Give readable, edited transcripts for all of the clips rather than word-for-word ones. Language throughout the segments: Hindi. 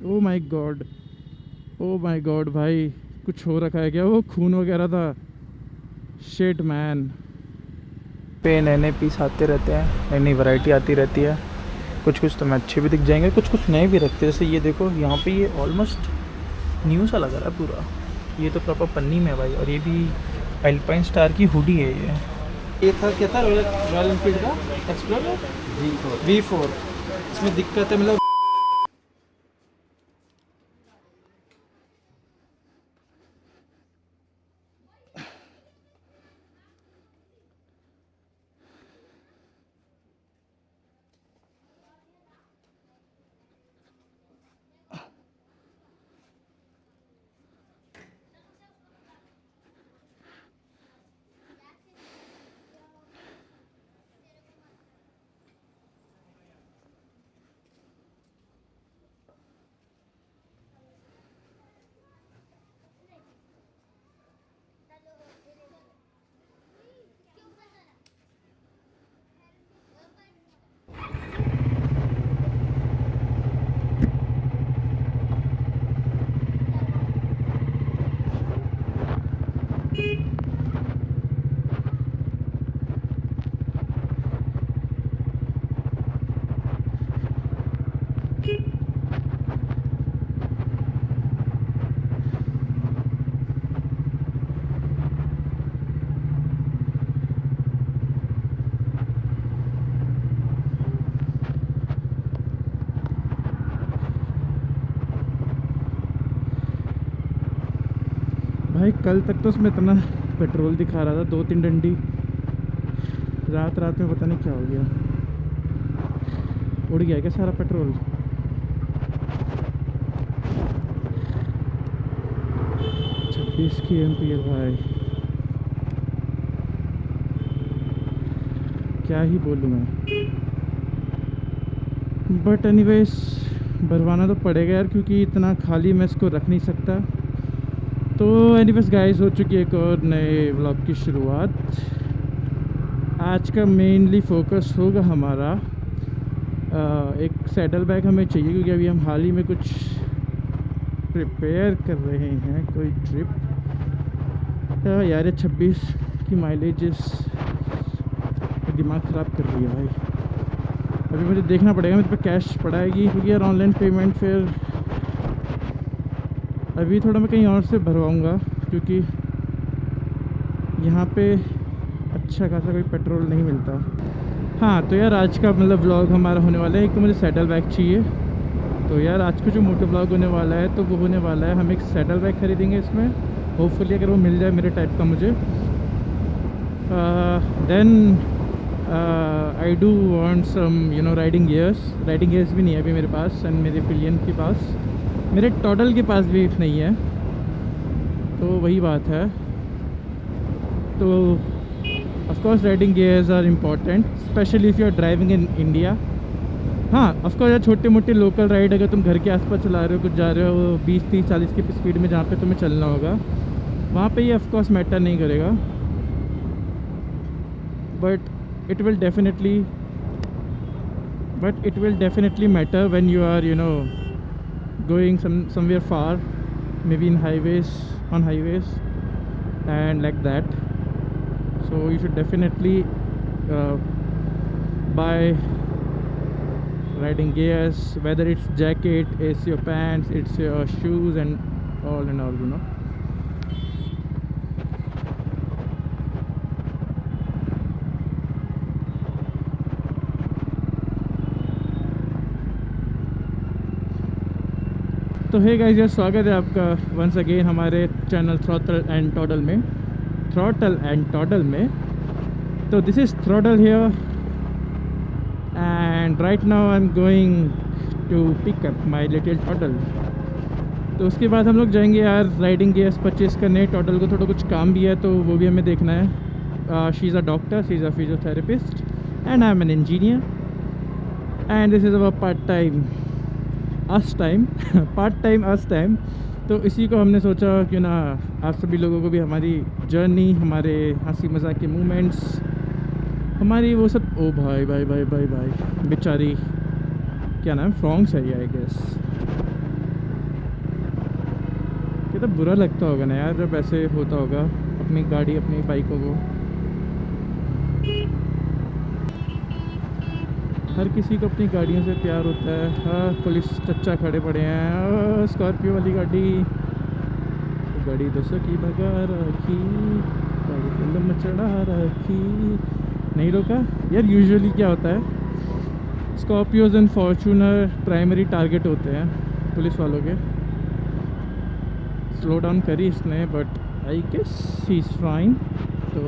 Oh my God, oh my God भाई, कुछ हो रखा है क्या? वो खून वगैरह था। Shit man. पे नए नए पीस आते रहते हैं, नई नई वैरायटी आती रहती है। कुछ कुछ तो मैं अच्छे भी दिख जाएंगे, कुछ कुछ नए भी रखते हैं। जैसे ये देखो, यहाँ पे ये ऑलमोस्ट न्यू सा लग रहा है पूरा। ये तो प्रॉपर पन्नी में है भाई। और ये भी अल्पाइन स्टार की हुडी है ये था क्या था, रॉयल एनफील्ड का एक्सप्लोरर V4। इसमें दिक्कत है मतलब। भाई कल तक तो उसमें इतना पेट्रोल दिखा रहा था, 2-3 डंडी। रात रात में पता नहीं क्या हो गया, उड़ गया क्या सारा पेट्रोल? 26 की MP है भाई, क्या ही बोलूँ मैं। बट एनीवेज भरवाना तो पड़ेगा यार, क्योंकि इतना खाली मैं इसको रख नहीं सकता। तो एनीवेज गाइस, हो चुकी है एक और नए व्लॉग की शुरुआत। आज का मेनली फोकस होगा हमारा एक सैडल बैग हमें चाहिए, क्योंकि अभी हम हाल ही में कुछ प्रिपेयर कर रहे हैं, कोई ट्रिप। यार 26 की माइलेज दिमाग ख़राब कर रही है भाई। अभी मुझे देखना पड़ेगा मेरे पे कैश पड़ाएगी, क्योंकि यार ऑनलाइन पेमेंट फिर अभी थोड़ा मैं कहीं और से भरवाऊँगा, क्योंकि यहाँ पे अच्छा खासा कोई पेट्रोल नहीं मिलता। हाँ तो यार आज का मतलब व्लॉग हमारा होने वाला है, एक तो मुझे सैडल बैग चाहिए। तो यार आज का जो मोटो ब्लॉग होने वाला है, तो वो होने वाला है हम एक सैडल बैग खरीदेंगे इसमें। होपफुली अगर वो मिल जाए मेरे टाइप का मुझे, then I do want some riding gears. Riding gears भी नहीं है अभी मेरे पास, एंड मेरे पिलियन के पास, मेरे टॉडल के पास भी नहीं है। तो वही बात है। तो of course riding gears are important, specially if you are driving in India. हाँ ऑफ कोर्स यार छोटे मोटे लोकल राइड अगर तुम घर के आसपास चला रहे हो, कुछ जा रहे हो 20-30-40 की स्पीड में, जहाँ पे तुम्हें चलना होगा, वहाँ पे ये ऑफ कोर्स मैटर नहीं करेगा। But it will definitely matter when you are going somewhere far, maybe on highways and like that. So you should definitely buy riding gears, whether it's jacket, it's your pants, it's your shoes and all. तो हे गाइस यार, स्वागत है आपका वंस अगेन हमारे चैनल थ्रॉटल एंड टॉडल में। तो this is Throttle here and right now I am going to pick up my little Toddle. तो उसके बाद हम लोग जाएंगे यार राइडिंग गियर्स परचेज़ करने। टॉडल को थोड़ा कुछ काम भी है, तो वो भी हमें देखना है। She is a doctor, she is a physiotherapist and I am an engineer, and this is our part time us time. तो इसी को हमने सोचा क्यों ना आप सभी लोगों को भी हमारी जर्नी, हमारे हंसी मजाक के मोमेंट्स, हमारी वो सब। ओ भाई भाई बेचारी, क्या नाम, फ्रॉन्क्स है ये आई गेस। मतलब बुरा लगता होगा ना यार जब ऐसे होता होगा अपनी गाड़ी अपनी बाइकों को। हर किसी को अपनी गाड़ियों से प्यार होता है। हाँ पुलिस चच्चा खड़े पड़े हैं, स्कॉर्पियो वाली गाड़ी। गाड़ी 200 की भगा रखी, गाड़ी फिल्म में चढ़ा रखी, नहीं रोका यार। यूजुअली क्या होता है, Scorpios and Fortuner primary target होते हैं पुलिस वालों के। स्लो डाउन करी इसने but I guess he is fine. तो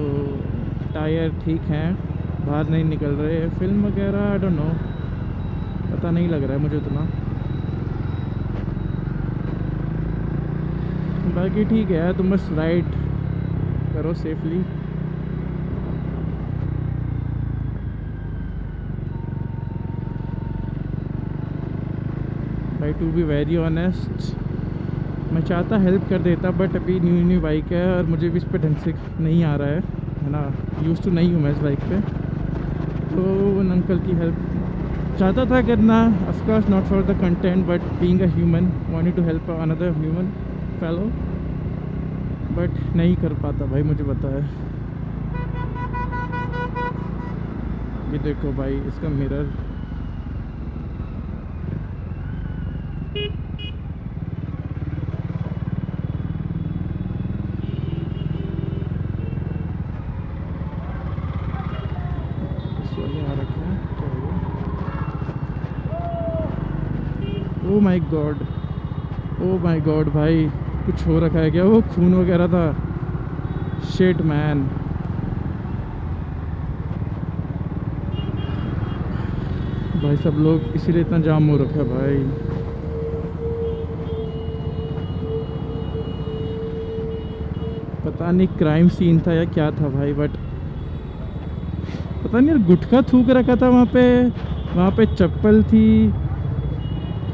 टायर ठीक हैं, बाहर नहीं निकल रहे, फिल्म वगैरह आई डोंट नो, पता नहीं लग रहा है मुझे उतना। बाकी ठीक है यार, तुम बस राइड करो सेफली। भाई टू बी वेरी ऑनेस्ट मैं चाहता हेल्प कर देता बट अभी न्यू बाइक है और मुझे भी इस पर ढंग से नहीं आ रहा है ना। यूज़ टू नहीं हूँ मैं इस बाइक पे, तो उन अंकल की हेल्प चाहता था करना। Of course not for the content but being a human wanted to help another human fellow, but नहीं कर पाता भाई, मुझे पता है। ये देखो भाई इसका मिरर, आ रखे हैं। Oh my God, oh my God भाई कुछ हो रखा है क्या? वो खून वगैरह था। Shit man. भाई सब लोग इसीलिए इतना जाम हो रखा है भाई। पता नहीं क्राइम सीन था या क्या था भाई, बट पता नहीं यार, गुटखा थूक रखा था वहाँ पे चप्पल थी,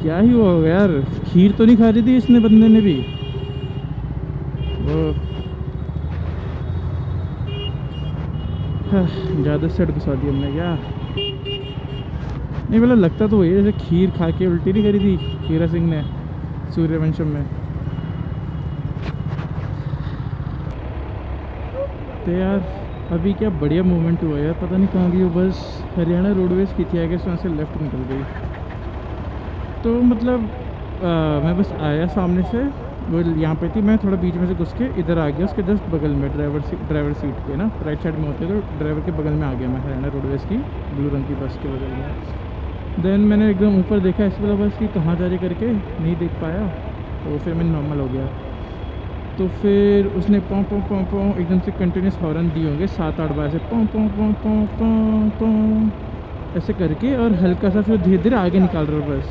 क्या ही हुआ होगा यार। खीर तो नहीं खा रही थी इसने बंदे ने भी वो। ज़्यादा सेट घुसा दी हमने क्या? नहीं मतलब लगता तो वही है जैसे खीर खा के उल्टी नहीं करी थी हीरा सिंह ने सूर्यवंशम में। तो यार अभी क्या बढ़िया मूवमेंट हुआ यार, पता नहीं कहाँ गई वो बस। हरियाणा रोडवेज़ की थी आगे से, वहाँ से लेफ़्ट निकल गई। तो मतलब मैं बस आया सामने से, वो यहाँ पे थी, मैं थोड़ा बीच में से घुस के इधर आ गया उसके जस्ट बगल में, ड्राइवर सीट पे ना राइट साइड में होते, तो ड्राइवर के बगल में आ गया मैं हरियाणा रोडवेज़ की ब्लू रंग की बस के बगल में। देन मैंने एकदम ऊपर देखा इस वाला बस की कहाँ जा रही करके, नहीं देख पाया, तो फिर मैंने नॉर्मल हो गया। तो फिर उसने पों पों पों पों एकदम से कंटिन्यूस हॉर्न दिए होंगे 7-8 बार से, पों पों पों पों पों पों ऐसे करके, और हल्का सा फिर धीरे धीरे आगे निकाल रहा है बस।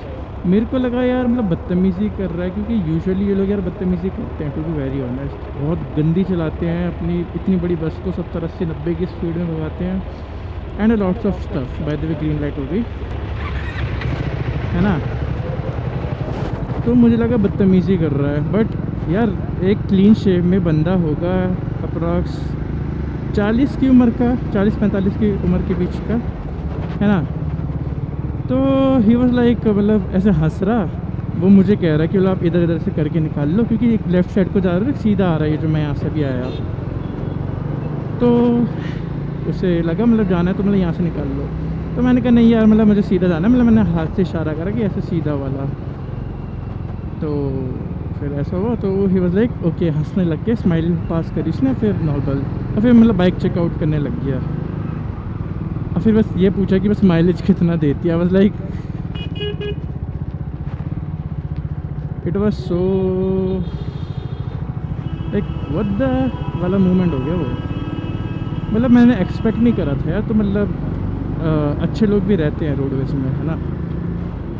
मेरे को लगा यार मतलब बदतमीज़ी कर रहा है, क्योंकि यूजुअली ये लोग यार बदतमीज़ी करते हैं टू बी वेरी ऑनेस्ट, बहुत गंदी चलाते हैं अपनी इतनी बड़ी बस को 70-80-90 की स्पीड में भगाते हैं। And lots of stuff. By the way green light हो गई है ना, तो मुझे लगा बदतमीज़ी कर रहा है, बट यार एक क्लीन शेव में बंदा होगा अप्रॉक्स 40 की उम्र का, 40-45 की उम्र के बीच का है ना। तो ही वॉज लाइक मतलब ऐसे हंस रहा, वो मुझे कह रहा है कि मतलब आप इधर इधर से करके निकाल लो, क्योंकि एक लेफ़्ट साइड को जा रहा है, सीधा आ रहा है जो मैं यहाँ से भी आया। तो उसे लगा मतलब जाना है तो मतलब यहाँ से निकाल लो। तो मैंने कहा नहीं यार मतलब मुझे सीधा जाना है, मतलब मैंने हाथ से इशारा करा कि ऐसे सीधा वाला। तो फिर ऐसा हुआ, तो ही वाज लाइक ओके, हंसने लग के स्माइलिंग पास करी उसने, फिर नॉर्मल, और फिर मतलब बाइक चेकआउट करने लग गया। और फिर बस ये पूछा कि बस माइलेज कितना देती है। I was like it was so like what the वाला मूवमेंट हो गया वो, मतलब मैंने एक्सपेक्ट नहीं करा था यार। तो मतलब अच्छे लोग भी रहते हैं रोडवेज में है ना,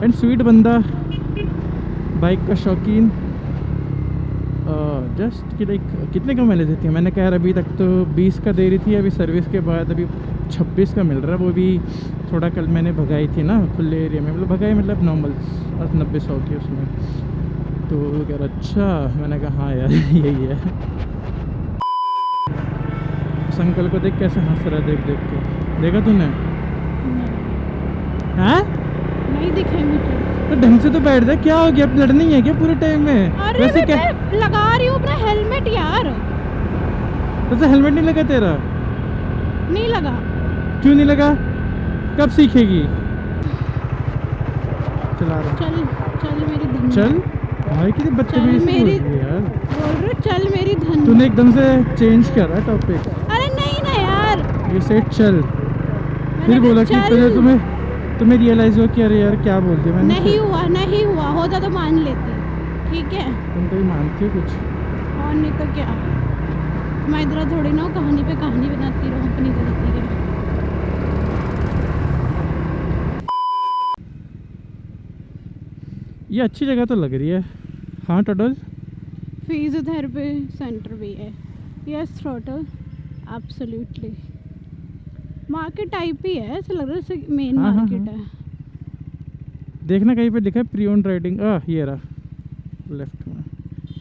एंड स्वीट बंदा, बाइक का शौकीन। जस्ट कि लाइक कितने का माइलेज देती है? मैंने कहा यार अभी तक तो 20 का दे रही थी, अभी सर्विस के बाद अभी 26 का मिल रहा है। वो भी थोड़ा कल मैंने भगाई थी ना खुले एरिया में, मतलब भगाई मतलब नॉर्मल 90-100 की उसमें। तो वो कह रहा अच्छा, मैंने कहा हाँ यार यही है। उस अंकल को देख कैसे हंस रहा है, देख देख के। देखा तूने? हाँ नहीं दिखे मुझे। तो ढंग से तो बैठ जा, क्या हो गया? अब लड़ना ही है क्या पूरे टाइम में? अरे वैसे क्या मैं लगा रही हूँ अपना हेलमेट यार। वैसे हेलमेट नहीं लगा तेरा? नहीं लगा। क्यों नहीं लगा? कब सीखेगी? चला रहा चल चल मेरी धन। चल भाई, कितनी बदतमीजी से बोल रही है यार। बोल रही हूँ, चल मेरी धन। तूने एकदम से चेंज करा टॉपिक। अरे नहीं ना यार। ये सेट चल, मैंने फिर कहा बोला कि चल। तुम्हें रियलाइज हुआ कि अरे यार क्या बोल दिया मैंने। नहीं हुआ होता तो मान लेती। ठीक है, तुम तो ही मानती हो कुछ। और नहीं तो क्या। मैं इधर थोड़ी ना हूँ, कहानी पे कहानी बनाती रहूँ अपनी गलती के। ये अच्छी जगह तो लग रही है। हाँ टोटल फिजियोथेरेपी सेंटर भी है। Yes Throttle, absolutely. Market type ही है, ऐसा लग रहा है जैसे मेन हाँ, हाँ, मार्केट हाँ। है। देखना कहीं पे लिखा है प्री ओन्ड राइडिंग। ये रहा लेफ्ट में।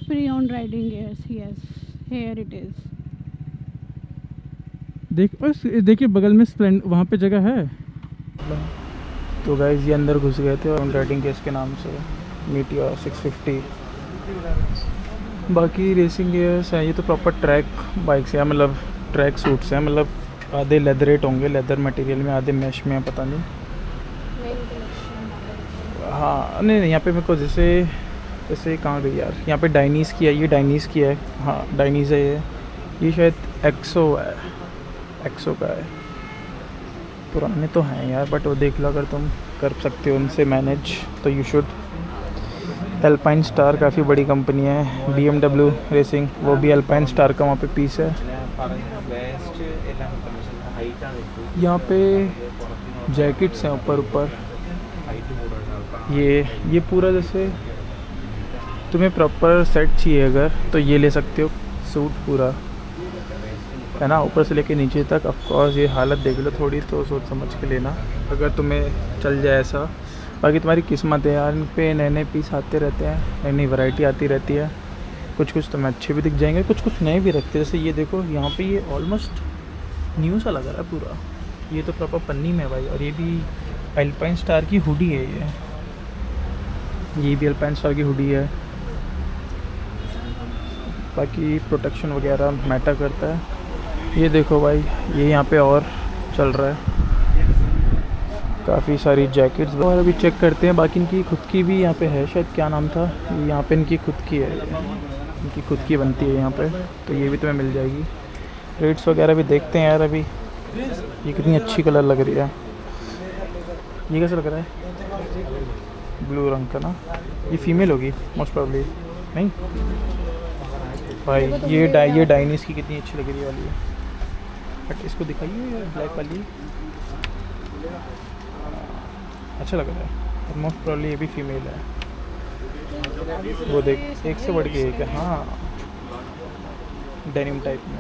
Pre on riding, yes yes, here it is. देखिए बगल में स्प्लेंड, वहाँ पे जगह है। तो गाइस ये अंदर घुस गए थे और राइडिंग केस के नाम से मीटियोर 650। बाकी रेसिंग गियर्स हैं। ये तो प्रॉपर ट्रैक बाइक्स हैं, मतलब ट्रैक सूट्स हैं, मतलब आधे लेदरेट होंगे, लेदर मटेरियल में, आधे मैश में, पता नहीं। हाँ नहीं यहाँ पे मेरे को जैसे कहाँ गई यार, यहाँ पे डाइनीज़ की है, ये डाइनीज़ की है। हाँ डाइनीज़ है ये शायद एक्सो है, एक्सो का है। पुराने तो हैं यार, बट वो देख लो, अगर तुम कर सकते हो उनसे मैनेज तो यू शुड। एल्पाइन स्टार काफ़ी बड़ी कंपनी है। BMW रेसिंग, वो भी एल्पाइन स्टार का वहाँ पे पीस है। यहाँ पे जैकेट्स हैं ऊपर। ये पूरा जैसे तुम्हें प्रॉपर सेट चाहिए अगर, तो ये ले सकते हो सूट पूरा, है ना, ऊपर से लेके नीचे तक। ऑफ कोर्स ये हालत देख लो थोड़ी, तो सोच समझ के लेना अगर तुम्हें चल जाए ऐसा। बाकी तुम्हारी किस्मत है यार, इन पे नए नए पीस आते रहते हैं, नई नई वैरायटी आती रहती है। कुछ तुम्हें अच्छे भी दिख जाएंगे, कुछ नए भी रखते हैं। जैसे ये देखो, यहाँ पे ये ऑलमोस्ट न्यू सा लग रहा है पूरा। ये तो प्रॉपर पन्नी में भाई, और ये भी एल्पाइन स्टार की हुडी है। ये भी एल्पाइन स्टार की हुडी है। बाकी प्रोटेक्शन वगैरह मैटर करता है। ये देखो भाई, ये यहाँ पे और चल रहा है, काफ़ी सारी जैकेट्स। और अभी चेक करते हैं, बाकी इनकी खुद की भी यहाँ पे है शायद, क्या नाम था, यहाँ पे इनकी खुद की है, इनकी खुद की बनती है यहाँ पे, तो ये भी तुम्हें मिल जाएगी। रेट्स वगैरह भी देखते हैं यार अभी। ये कितनी अच्छी कलर लग रही है, ये कैसा लग रहा है, ब्लू रंग का ना। ये फीमेल होगी मोस्ट प्रॉब्ली, नहीं भाई। ये डाइनीज़ की कितनी अच्छी लग रही वाली है, बट इसको दिखाइए ब्लैक वाली, अच्छा लग रहा है। मोस्ट प्रॉब्ली ये भी फीमेल है। वो देख, एक से बढ़ के एक है। हाँ डेनिम टाइप में।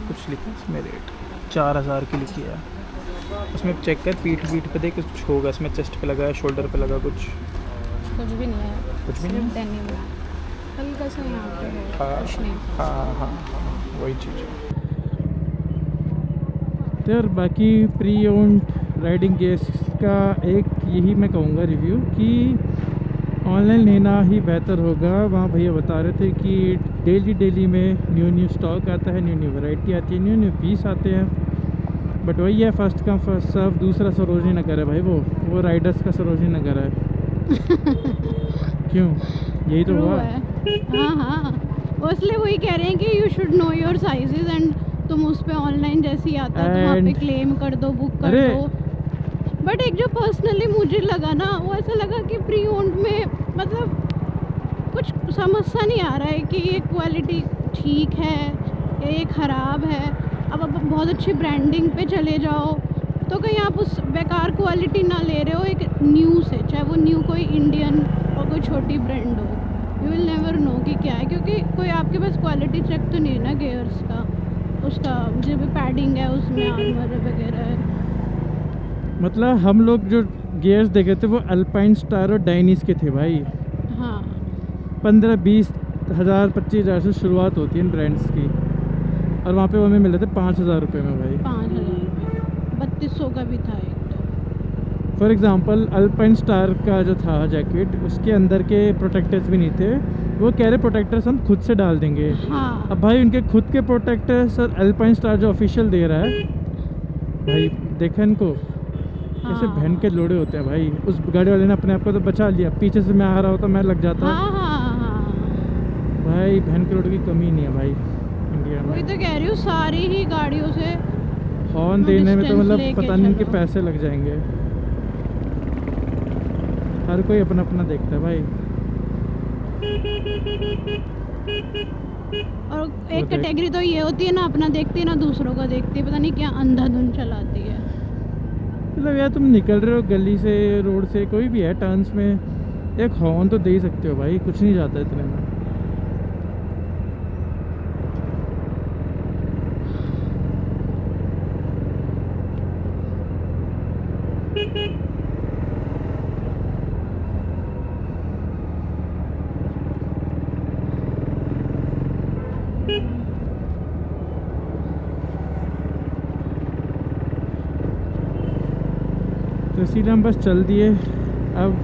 कुछ लिखा इसमें रेट 4000 की लिखी है। उसमें चेक कर, पीठ पे देख कुछ होगा इसमें, चेस्ट पे लगा है, शोल्डर पे लगा, कुछ भी नहीं है, कुछ भी नहीं। डेनिम है, हल्का सा यहाँ पे है, कुछ नहीं। हाँ वही चीज़ है यार। बाकी प्री ओन्ड राइडिंग गेयर्स का एक यही मैं कहूँगा रिव्यू कि ऑनलाइन लेना ही बेहतर होगा। वहाँ भैया बता रहे थे कि डेली में न्यू स्टॉक आता है, न्यू वैरायटी आती है, न्यू पीस आते हैं। बट वही है, फर्स्ट कम फर्स्ट सर्व। दूसरा सरोजनी नगर है भाई, वो राइडर्स का सरोजनी नगर है। क्यों, यही तो हुआ है। हाँ इसलिए वही कह रहे हैं कि you should know your sizes, and तुम उस पे ऑनलाइन जैसे ही आता है तो वहाँ पे क्लेम कर दो, बुक कर दो। बट एक जो पर्सनली मुझे लगा ना, वो ऐसा लगा कि प्री ओन्ड में मतलब कुछ समझ सा नहीं आ रहा है कि ये क्वालिटी ठीक है या ये ख़राब है। अब बहुत अच्छी ब्रांडिंग पे चले जाओ तो कहीं आप उस बेकार क्वालिटी ना ले रहे हो एक न्यू से, चाहे वो न्यू कोई इंडियन और कोई छोटी ब्रांड हो, यू विल नेवर नो कि क्या है, क्योंकि कोई आपके पास क्वालिटी चेक तो नहीं है ना गेयर्स का, उसका जो भी पैडिंग है उसमें, आर्मर वगैरह है। मतलब हम लोग जो गियर्स देखे थे वो अल्पाइन स्टार और डाइनीज़ के थे भाई। हाँ 15-20 हज़ार 25 हज़ार से शुरुआत होती है इन ब्रांड्स की, और वहाँ पे वो हमें मिले थे 5000 रुपये में भाई। 5000 रुपये, 3200 का भी था एक तो। फॉर एग्ज़ाम्पल अल्पाइन स्टार का जो था जैकेट, उसके अंदर के प्रोटेक्टर्स भी नहीं थे। वो कह रहे प्रोटेक्टर्स हम खुद से डाल देंगे। हाँ अब भाई उनके खुद के प्रोटेक्टर्स अल्पाइन स्टार जो ऑफिशियल दे रहा है, भाई देखा इनको कैसे हाँ। बहन के लोड़े होते हैं भाई। उस गाड़ी वाले ने अपने आप को तो बचा लिया, पीछे से मैं आ रहा होता मैं लग जाता। हाँ हाँ हाँ, भाई बहन के लोड़े की कमी नहीं है भाई इंडिया वही में। तो कह रही हूँ, सारी ही गाड़ियों से हॉर्न नो देने में तो डिस्टेंस मतलब लेके पता नहीं इनके चलो। पैसे लग जाएंगे। हर कोई अपना अपना देखता है भाई। और वो एक देख। कैटेगरी तो ये होती है ना अपना देखती है ना दूसरों का देखती है, पता नहीं क्या अंधाधुन चलाती है। मतलब यार तुम निकल रहे हो गली से, रोड से, कोई भी है टर्न्स में, एक हॉर्न तो दे ही सकते हो भाई, कुछ नहीं जाता इतने में। तो इसीलिए हम बस चल दिए। अब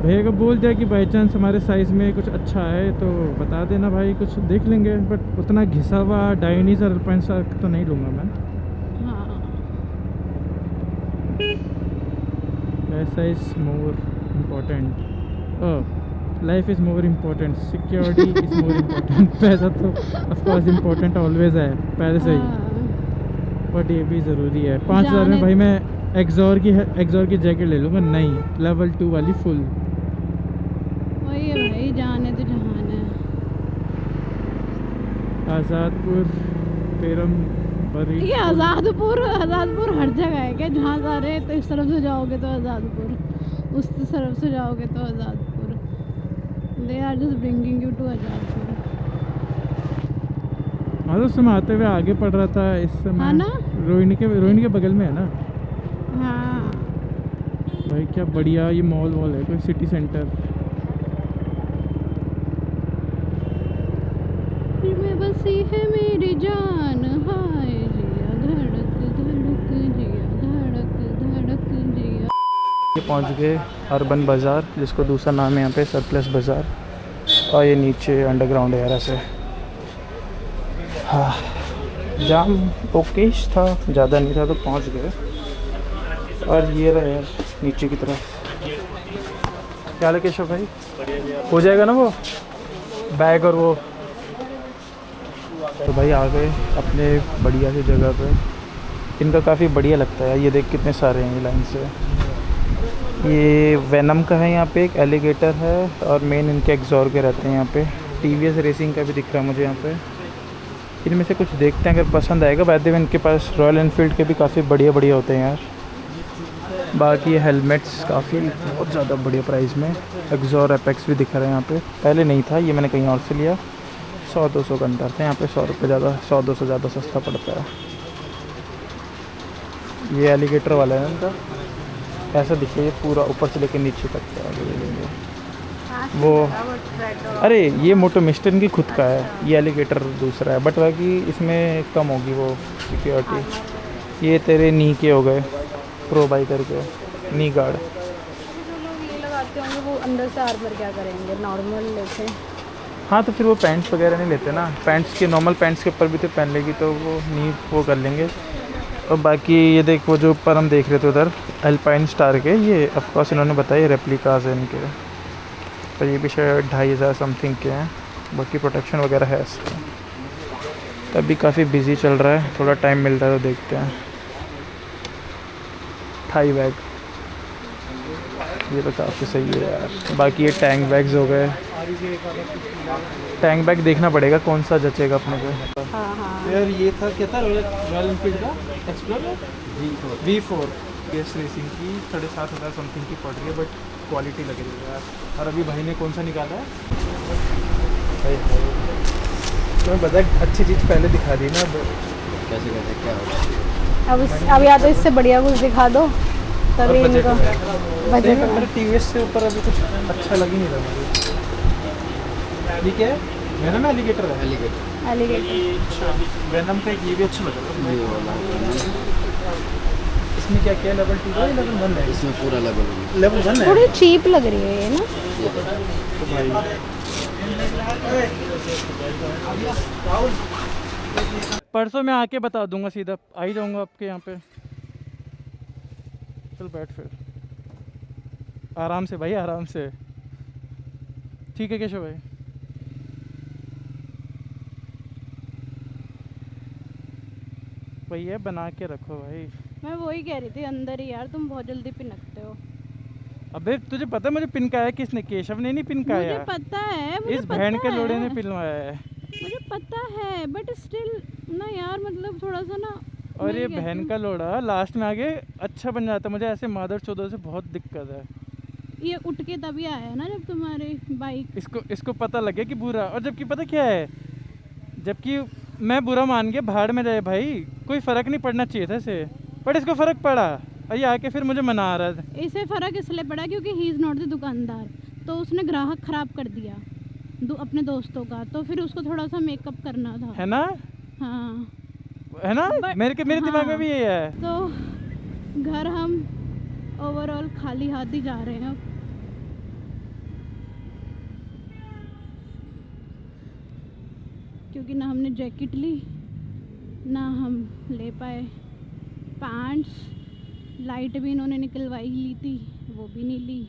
भैया को बोल दिया कि बाई चांस हमारे साइज़ में कुछ अच्छा है तो बता देना भाई, कुछ देख लेंगे। बट उतना घिसा हुआ डायनीज और अल्पाइन स्टार तो नहीं लूँगा मैं। हाँ पैसा is more important, life is more important, security is more important. पैसा तो ऑफकोर्स इम्पोर्टेंट ऑलवेज़ है पहले से ही, हाँ। बट ये भी ज़रूरी है। 5,000 में जाने- भाई मैं एक्सॉर की जैकेट ले लूँगा, नहीं लेवल 2 वाली फुल। वही है भाई, जाने तो जहान है। आज़ादपुर, पेरम, बरी। ये आज़ादपुर हर जगह है क्या? जहाँ जा रहे हैं तो इस तरफ से जाओगे तो आज़ादपुर, उस तरफ से जाओगे तो Azadpur. They are just bringing you to Azadpur. हाँ तो समय आते हुए आगे पड़ रहा था इस समय। हाँ ना? रोहिणी के बगल में है ना हाँ भाई। क्या बढ़िया ये मॉल है, कोई सिटी सेंटर। में बसी है मेरी जान, हाय जिया धड़क धड़क जिया धड़क धड़क जिया। ये पहुंच गए अर्बन बाज़ार, जिसको दूसरा नाम है यहाँ पे सरप्लस बाज़ार, और ये नीचे अंडरग्राउंड एरिया से। हाँ जाम ओकेश था, ज़्यादा नहीं था, तो पहुंच गए। और ये रहे यार नीचे की तरफ। क्या हाल है केशव भाई? हो जाएगा ना वो बैग और वो? तो भाई आ गए अपने बढ़िया सी जगह पे। इनका काफ़ी बढ़िया लगता है, ये देख कितने सारे हैं ये लाइन से। ये वेनम का है यहाँ पे, एक एलिगेटर है, और मेन इनके एक्सॉर के रहते हैं यहाँ पे। टीवीएस रेसिंग का भी दिख रहा है मुझे यहाँ पे। इनमें से कुछ देखते हैं, अगर पसंद आएगा। बाद में इनके पास रॉयल एनफील्ड के भी काफ़ी बढ़िया होते हैं यार। बाकी ये हेलमेट्स काफ़ी बहुत ज़्यादा बढ़िया प्राइस में। एक्सॉर एपेक्स भी दिख रहा है यहाँ पे, पहले नहीं था, ये मैंने कहीं और से लिया। 100-200 का अंतर था, यहाँ पे 100 रुपये ज़्यादा, 100-200 ज़्यादा सस्ता पड़ता है। ये एलिगेटर वाला है इनका, ऐसा दिखे पूरा ऊपर से लेकर नीचे तक का लेंगे वो। अरे ये मोटो मिस्टर की खुद का है, ये एलिगेटर दूसरा है, बट बाकी इसमें कम होगी वो सिक्योरिटी। ये तेरे नी के हो गए प्रो बाई करके, नी गार्ड। ये लगाते होंगे वो अंदर से आर्मर क्या करेंगे, नॉर्मल लेते। हाँ तो फिर वो पैंट्स वगैरह नहीं लेते ना, पैंट्स के नॉर्मल पैंट्स के ऊपर भी तो पहन लेगी, तो वो नी वो कर लेंगे। और बाकी ये देख, वो जो ऊपर हम देख रहे थे उधर अल्पाइन स्टार के, ये ऑफकोर्स इन्होंने बताया रेप्लिकाज है इनके, तो ये भी शायद 2,500 समथिंग के हैं। बाकी प्रोटेक्शन वगैरह है इसका। तभी काफ़ी बिजी चल रहा है, थोड़ा टाइम मिल रहा है तो देखते हैं। थाई बैग ये तो काफ़ी सही है यार। बाकी ये टैंक बैग्स हो गए। टैंक बैग देखना पड़ेगा कौन सा जचेगा अपने को। हाँ हाँ यार ये था क्या था, रॉयल एनफील्ड का एक्सप्लोरर V4 केस रेसिंग की 7,500 समथिंग की पड़ रही है, बट क्वालिटी लग रही है यार। और अभी भाई ने कौन सा निकाला है भाई, तुम्हें पता है अच्छी चीज़ पहले दिखा दी ना। कैसे क्या होगा? अब या तो इससे बढ़िया कुछ दिखा दो तभी और इनको बजट में मेरे टीवीएस से ऊपर अभी कुछ अच्छा लग ही नहीं रहा मुझे। ठीक है, वेनम एलिगेटर है। Alligator alligator. वेनम का एक ये भी अच्छा लग रहा है। ये वाला इसमें क्या क्या लेवल 2 है, लेवल 1 है? इसमें पूरा लेवल लेवल 1 है थोड़ी चीप लग रही है ये ना। तो भाई परसों मैं आके बता दूंगा, सीधा आ ही जाऊंगा आपके यहाँ पे। चल बैठ फिर, आराम से भाई, आराम से। ठीक है केशव भाई। भैया बना के रखो भाई। मैं वही कह रही थी, अंदर ही यार तुम बहुत जल्दी पिनकते हो। अबे तुझे पता है मुझे पिनकाया किसने? केशव ने नहीं पिनकाया, मुझे पता है, मुझे इस बहन के पता लोड़े है, ने पिलवाया है। मुझे पता है, बट स्टिल ना यार, मतलब थोड़ा सा ना। और मैं ये कहती बहन हूँ, का लोड़ा लास्ट में आगे अच्छा बन जाता है। मुझे ऐसे मादर चौदह से बहुत दिक्कत है। ये उठ के तभी आया है ना जब तुम्हारे बाइक। इसको पता लगे कि बुरा, और जबकि पता क्या है, जबकि मैं बुरा मान के भाड़ में जाए भाई, कोई फ़र्क नहीं पड़ना चाहिए था इसे, बट इसको फ़र्क पड़ा और ये आके फिर मुझे मना रहा था। इसे फ़र्क इसलिए पड़ा क्योंकि ही इज़ नॉट द दुकानदार, तो उसने ग्राहक ख़राब कर दिया अपने दोस्तों का, तो फिर उसको थोड़ा सा मेकअप करना था, है ना? हाँ है ना? But- मेरे दिमाग में हाँ। भी यही है। तो घर हम ओवरऑल खाली हाथ ही जा रहे हैं अब। क्योंकि ना हमने जैकेट ली, ना हम ले पाए पैंट्स, लाइट भी इन्होंने निकलवाई ली थी, वो भी नहीं ली,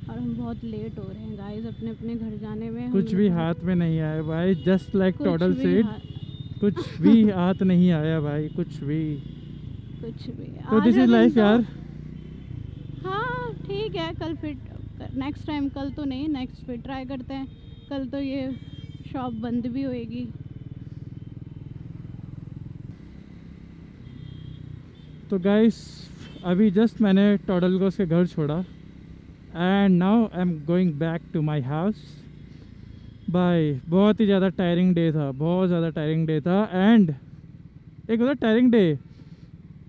और हम बहुत लेट हो रहे हैं गाइस अपने अपने घर जाने में। कुछ भी हाथ में नहीं आया भाई, जस्ट लाइक कुछ टोटल भी सेड, हा- कुछ भी हाथ नहीं आया भाई, कुछ भी। कुछ भी। तो आज दिस का इज दिन लाइफ तो- यार। हाँ ठीक है, कल फिर नेक्स्ट टाइम, कल तो नहीं, नेक्स्ट फिर ट्राई करते हैं। कल तो ये शॉप बंद भी होएगी। तो गाइस अभी जस्ट मैंने टोडल को उसके घर छोड़ा, and now I am going back to my house. भाई बहुत ही ज़्यादा टायरिंग डे था, बहुत ज़्यादा टायरिंग डे था। एंड एक होता टायरिंग डे,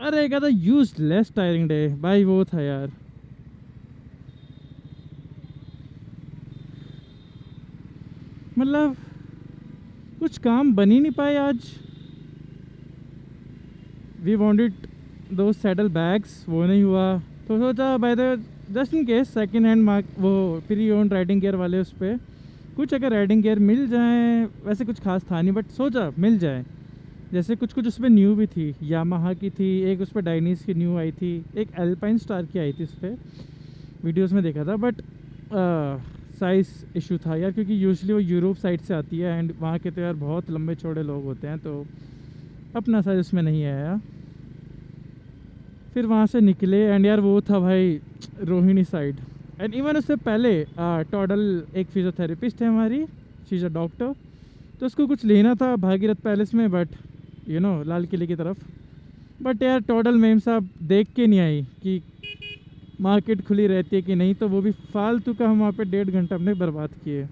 अरे एक था यूजलेस टायरिंग डे भाई, वो था यार। मतलब कुछ काम बन ही नहीं पाए आज। वी वांटेड दो सैडल बैग्स, वो नहीं हुआ, तो सोचा by the just in case second hand mark वो प्री ओन राइडिंग गियर वाले उस पर कुछ अगर राइडिंग गियर मिल जाए, वैसे कुछ खास था नहीं बट सोचा मिल जाए। जैसे कुछ उस पर न्यू भी थी, यामाहा की थी एक, उस पर डाइनीस की न्यू आई थी, एक एल्पाइन स्टार की आई थी उस पर, वीडियोज़ में देखा था। बट साइज़ इशू था यार, क्योंकि यूजुअली वो यूरोप साइड से आती है एंड वहाँ के तो यार बहुत लंबे चौड़े लोग होते हैं, तो अपना साइज़ उसमें नहीं आया। फिर वहाँ से निकले एंड यार वो था भाई रोहिणी साइड, एंड इवन उससे पहले टोडल एक फिजियोथेरेपिस्ट है हमारी, शी इज़ अ डॉक्टर, तो उसको कुछ लेना था भागीरथ पैलेस में, बट यू नो लाल किले की तरफ। बट यार टोडल मेम साहब देख के नहीं आई कि मार्केट खुली रहती है कि नहीं, तो वो भी फालतू का हम वहाँ पे 1.5 घंटा अपने बर्बाद किए।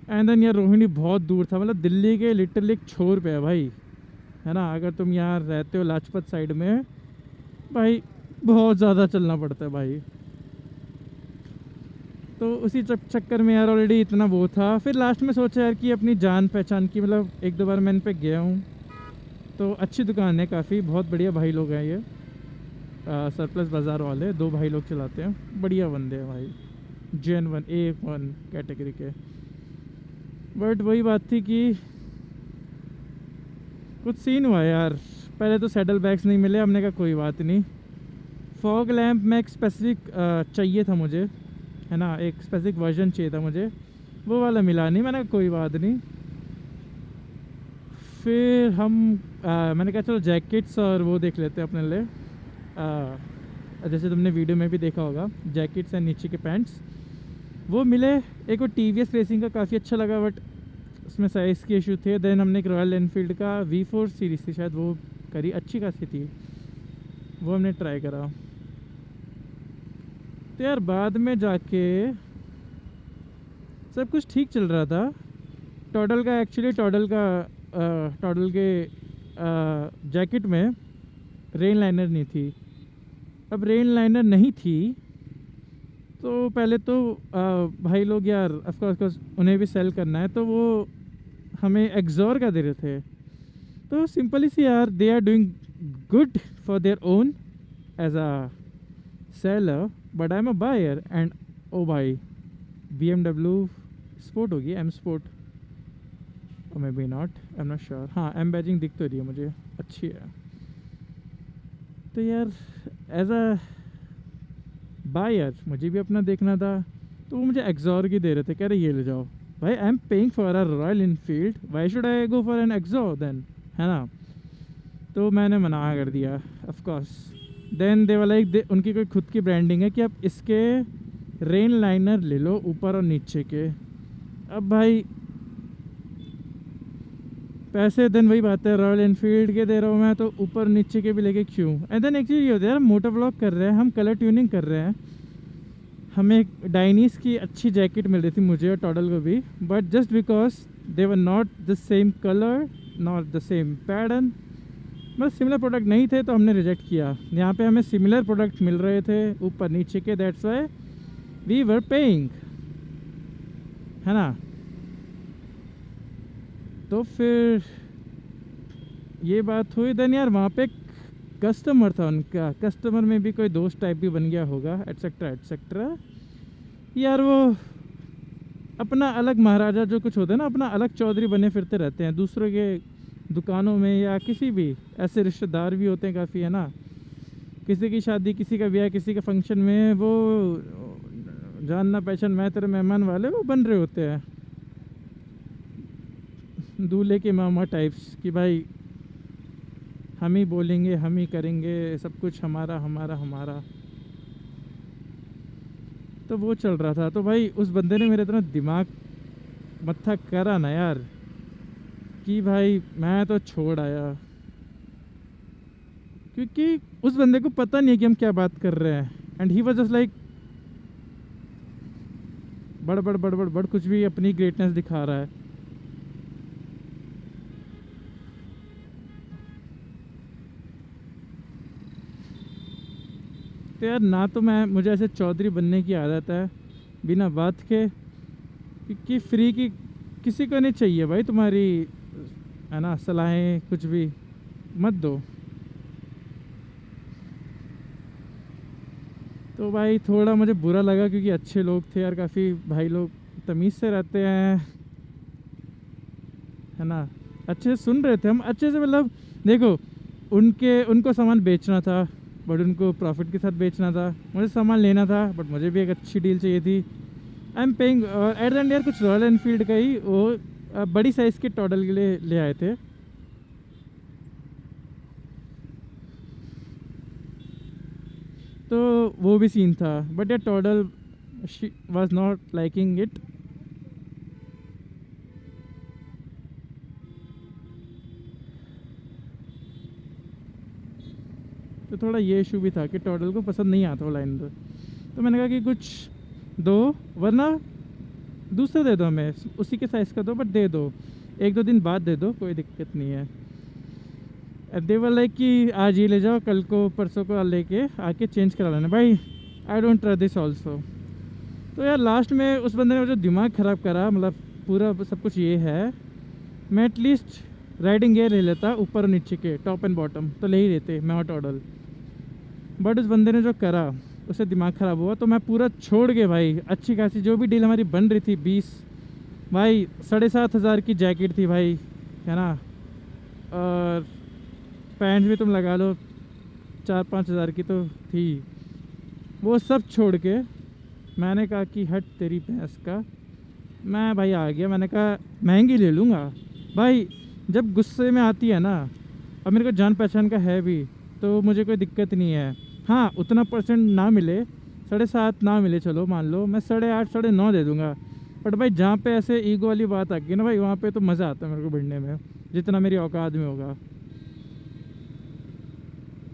एंड देन यार रोहिणी बहुत दूर था, मतलब दिल्ली के लिटरली एक छोर पे है भाई, है ना। अगर तुम यहाँ रहते हो लाजपत साइड में भाई, बहुत ज़्यादा चलना पड़ता है भाई। तो उसी चक्कर में यार ऑलरेडी इतना वो था। फिर लास्ट में सोचा यार कि अपनी जान पहचान की, मतलब एक दो बार मैं इन पे गया हूँ, तो अच्छी दुकान है काफ़ी, बहुत बढ़िया भाई लोग हैं ये, सरप्लस बाज़ार वाले, 2 भाई लोग चलाते हैं, बढ़िया बंदे हैं भाई, Gen 1 A1 कैटेगरी के। बट वही बात थी कि कुछ सीन हुआ यार। पहले तो सैडल बैग्स नहीं मिले, हमने कहा कोई बात नहीं। फॉग लैम्प में एक स्पेसिफिक चाहिए था मुझे, है ना, एक स्पेसिफिक वर्जन चाहिए था मुझे, वो वाला मिला नहीं, मैंने कहा कोई बात नहीं। फिर हम मैंने कहा चलो जैकेट्स और वो देख लेते हैं अपने लिए, जैसे तुमने वीडियो में भी देखा होगा, जैकेट्स एंड नीचे के पैंट्स वो मिले। एक वो TVS रेसिंग का काफ़ी अच्छा लगा, बट उसमें साइज़ के इशू थे। देन हमने एक रॉयल एनफील्ड का V4 सीरीज़ थी शायद, वो करी, अच्छी खासी थी, वो हमने ट्राई करा। तो यार बाद में जाके सब कुछ ठीक चल रहा था। टोडल का एक्चुअली टोडल के जैकेट में रेन लाइनर नहीं थी। अब रेन लाइनर नहीं थी तो पहले तो भाई लोग यार ऑफकोर्स उन्हें भी सेल करना है, तो वो हमें एक्सोर का दे रहे थे। तो सिंपली सी यार, they are doing good for their own as a seller, but I am a buyer and oh भाई BMW स्पोर्ट होगी, M sport maybe not, I am not sure. हाँ M बैजिंग दिख तो रही है मुझे, अच्छी है। तो यार एज अ बायर मुझे भी अपना देखना था, तो वो मुझे एक्सॉर की दे रहे थे, कह रहे ये ले जाओ। भाई I am paying for a Royal Enfield, why should I go for an एक्सॉर देन, है ना। तो मैंने मना कर दिया ऑफ कोर्स। देन दे वाला एक उनकी कोई खुद की ब्रांडिंग है कि आप इसके रेन लाइनर ले लो ऊपर और नीचे के। अब भाई पैसे देन वही बात है, रॉयल इनफील्ड के दे रहा हूँ मैं, तो ऊपर नीचे के भी लेके क्यों। एंड देन एक चीज़ ये होती है यार, मोटर ब्लॉक कर रहे हैं हम, कलर ट्यूनिंग कर रहे हैं, हमें एक डाइनीस की अच्छी जैकेट मिल रही थी मुझे और टॉडल को भी, but just because they were not the same colour, not the same pattern, मतलब सिमिलर प्रोडक्ट नहीं थे, तो हमने रिजेक्ट किया। यहाँ पे हमें सिमिलर प्रोडक्ट मिल रहे थे ऊपर नीचे के, that's why we were paying, है ना। तो फिर ये बात हुई। देन यार वहाँ पे कस्टमर था, उनका कस्टमर में भी कोई दोस्त टाइप भी बन गया होगा, एटसेट्रा एटसेट्रा। यार वो अपना अलग महाराजा जो कुछ होता है ना, अपना अलग चौधरी बने फिरते रहते हैं दूसरों के दुकानों में, या किसी भी ऐसे रिश्तेदार भी होते हैं काफ़ी, है ना। किसी की शादी, किसी का ब्याह, किसी का फंक्शन में वो जानना पहचान मैं तेरे मेहमान वाले वो बन रहे होते हैं, दूल्हे के मामा टाइप्स, कि भाई हम ही बोलेंगे, हम ही करेंगे, सब कुछ हमारा हमारा हमारा। तो वो चल रहा था। तो भाई उस बंदे ने मेरे इतना दिमाग मत्था करा ना यार, कि भाई मैं तो छोड़ आया, क्योंकि उस बंदे को पता नहीं है कि हम क्या बात कर रहे हैं। And he was just like बड़ बड़ बड़ बड़ बड़ कुछ भी अपनी ग्रेटनेस दिखा रहा है। तो यार ना तो मुझे ऐसे चौधरी बनने की आदत है बिना बात के, क्योंकि फ्री की किसी को नहीं चाहिए भाई तुम्हारी, है ना, सलाहें कुछ भी मत दो। तो भाई थोड़ा मुझे बुरा लगा, क्योंकि अच्छे लोग थे यार, काफ़ी भाई लोग तमीज़ से रहते हैं, है ना, अच्छे से सुन रहे थे हम, अच्छे से, मतलब देखो उनको सामान बेचना था, बट उनको प्रॉफिट के साथ बेचना था, मुझे सामान लेना था, बट मुझे भी एक अच्छी डील चाहिए थी। आई एम पेइंग। और एट द एंड यार कुछ रॉयल एनफील्ड का ही वो बड़ी साइज़ के टॉडल के लिए ले आए थे। तो वो भी सीन था, बट यार Toddle she was not liking it. तो थोड़ा ये इशू भी था कि टॉडल को पसंद नहीं आता वो लाइनर। तो मैंने कहा कि कुछ दो, वरना दूसरा दे दो, हमें उसी के साइज़ का दो, बट दे दो, 1-2 दिन बाद दे दो, कोई दिक्कत नहीं है। दे वर लाइक कि आज ये ले जाओ, कल को परसों को लेके आके चेंज करा लेना। भाई I don't trust this also. तो यार लास्ट में उस बंदे ने जो दिमाग ख़राब करा, मतलब पूरा सब कुछ ये है, मैं एटलीस्ट राइडिंग गियर ले लेता ऊपर और नीचे के, टॉप एंड बॉटम तो ले ही लेते मैं और टॉडल। बट उस बंदे ने जो करा उससे दिमाग ख़राब हुआ, तो मैं पूरा छोड़ के भाई अच्छी खासी जो भी डील हमारी बन रही थी 20, भाई 7,500 की जैकेट थी भाई, है ना, और पैंट भी तुम लगा लो 4-5 हज़ार की तो थी, वो सब छोड़ के मैंने कहा कि हट तेरी भैंस का, मैं भाई आ गया। मैंने कहा महंगी ले लूँगा भाई, जब गुस्से में आती है ना, अब मेरे को जान पहचान का है भी, तो मुझे कोई दिक्कत नहीं है। हाँ उतना % ना मिले, 7.5 ना मिले, चलो मान लो मैं 8.5 9.5 दे दूँगा, बट भाई जहाँ पे ऐसे ईगो वाली बात आ गई ना भाई, वहाँ पे तो मज़ा आता है मेरे को भिड़ने में, जितना मेरी औकात में होगा।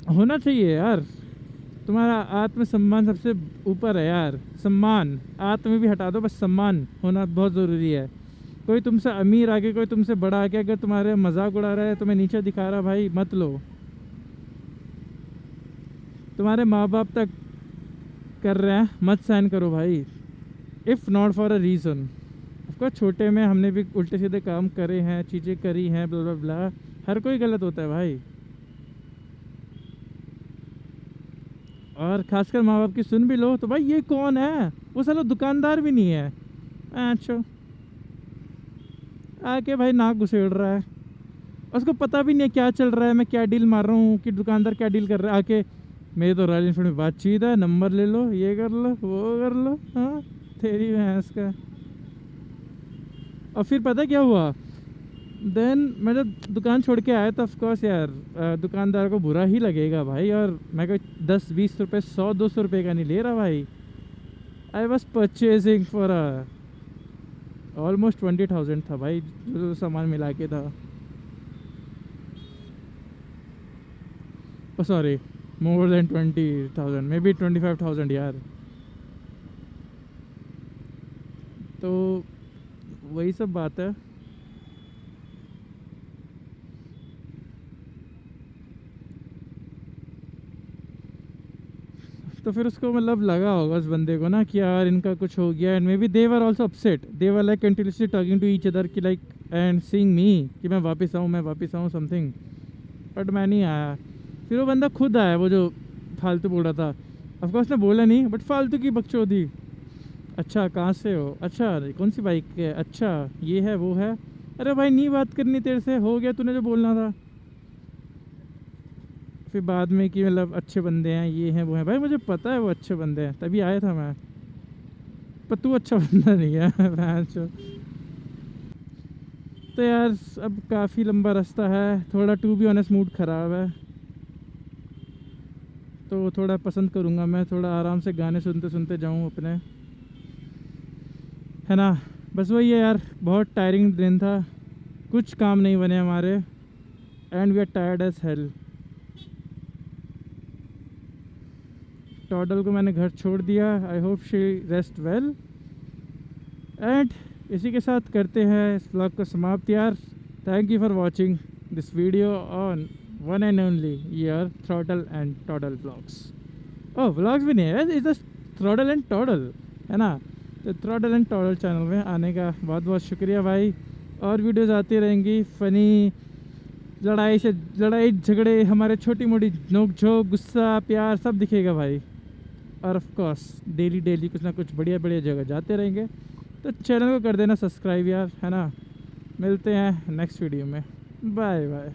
होना चाहिए यार, तुम्हारा आत्मसम्मान सबसे ऊपर है यार, सम्मान आत्म भी हटा दो, बस सम्मान होना बहुत ज़रूरी है। कोई तुमसे अमीर आके, कोई तुमसे बड़ा आके अगर तुम्हारे मजाक उड़ा रहा है, तुम्हें नीचे दिखा रहा, भाई मत लो। तुम्हारे माँ बाप तक कर रहे हैं, मत साइन करो भाई, if not for a reason. Of course छोटे में हमने भी उल्टे सीधे काम करे हैं, चीज़ें करी हैं, ब्ला ब्ला ब्ला, हर कोई गलत होता है भाई, और खासकर माँ बाप की सुन भी लो तो भाई ये कौन है, वो साला दुकानदार भी नहीं है, अच्छा आके भाई नाक घुसेड़ रहा है, उसको पता भी नहीं है क्या चल रहा है, मैं क्या डील मार रहा हूँ कि दुकानदार क्या डील कर रहा है। आके मेरी तो रॉयल इनफील्ड में बातचीत है, नंबर ले लो, ये कर लो वो कर लो, हाँ तेरी भैंस का। और फिर पता क्या हुआ, देन मैं जब दुकान छोड़ के आया तो ऑफकोर्स यार दुकानदार को बुरा ही लगेगा भाई, और मैं कोई 10-20 रुपये 100-200 रुपये का नहीं ले रहा भाई। I was purchasing for almost 20,000 था भाई, जो सामान मिला के था, sorry more than 20,000, may be 25,000 यार। तो वही सब बात है। तो फिर उसको मतलब लगा होगा उस बंदे को ना कि यार इनका कुछ हो गया, and maybe they were also upset, they were like continuously talking to each other कि लाइक एंड सीइंग मी कि मैं वापस आऊँ समथिंग, बट मैं नहीं आया। फिर वो बंदा खुद आया, वो जो फालतू बोल रहा था, ऑफकोर्स ने बोला नहीं बट फालतू की बकचोदी। अच्छा कहाँ से हो, अच्छा कौन सी बाइक है, अच्छा ये है वो है, अरे भाई नहीं बात करनी तेरे से, हो गया तूने जो बोलना था। फिर बाद में कि मतलब अच्छे बंदे हैं, ये हैं वो हैं, भाई मुझे पता है वो अच्छे बंदे हैं, तभी आया था मैं, पर तू अच्छा बंदा नहीं है भैंचो। तो यार अब काफ़ी लंबा रास्ता है, थोड़ा टू बी ऑनेस्ट मूड ख़राब है, तो थोड़ा पसंद करूँगा मैं, थोड़ा आराम से गाने सुनते सुनते जाऊँ अपने, है ना। बस वही है यार, बहुत टायरिंग दिन था, कुछ काम नहीं बने हमारे, and we are tired as hell. Toddle को मैंने घर छोड़ दिया, I hope she rest well, and इसी के साथ करते हैं इस व्लॉग को समाप्त यार। Thank you for watching this video on one and only your Throttle and Toddle vlogs. Oh vlogs भी नहीं है, is the Throttle and Toddle, है ना। तो थ्रॉटल एंड टॉडल चैनल में आने का बहुत बहुत शुक्रिया भाई, और वीडियोज़ आती रहेंगी, फ़नी लड़ाई झगड़े, हमारे छोटी मोटी नोक झोंक, गुस्सा प्यार सब दिखेगा भाई, और ऑफ कोर्स डेली कुछ ना कुछ बढ़िया जगह जाते रहेंगे। तो चैनल को कर देना सब्सक्राइब यार, है ना। मिलते हैं नेक्स्ट वीडियो में, बाय बाय।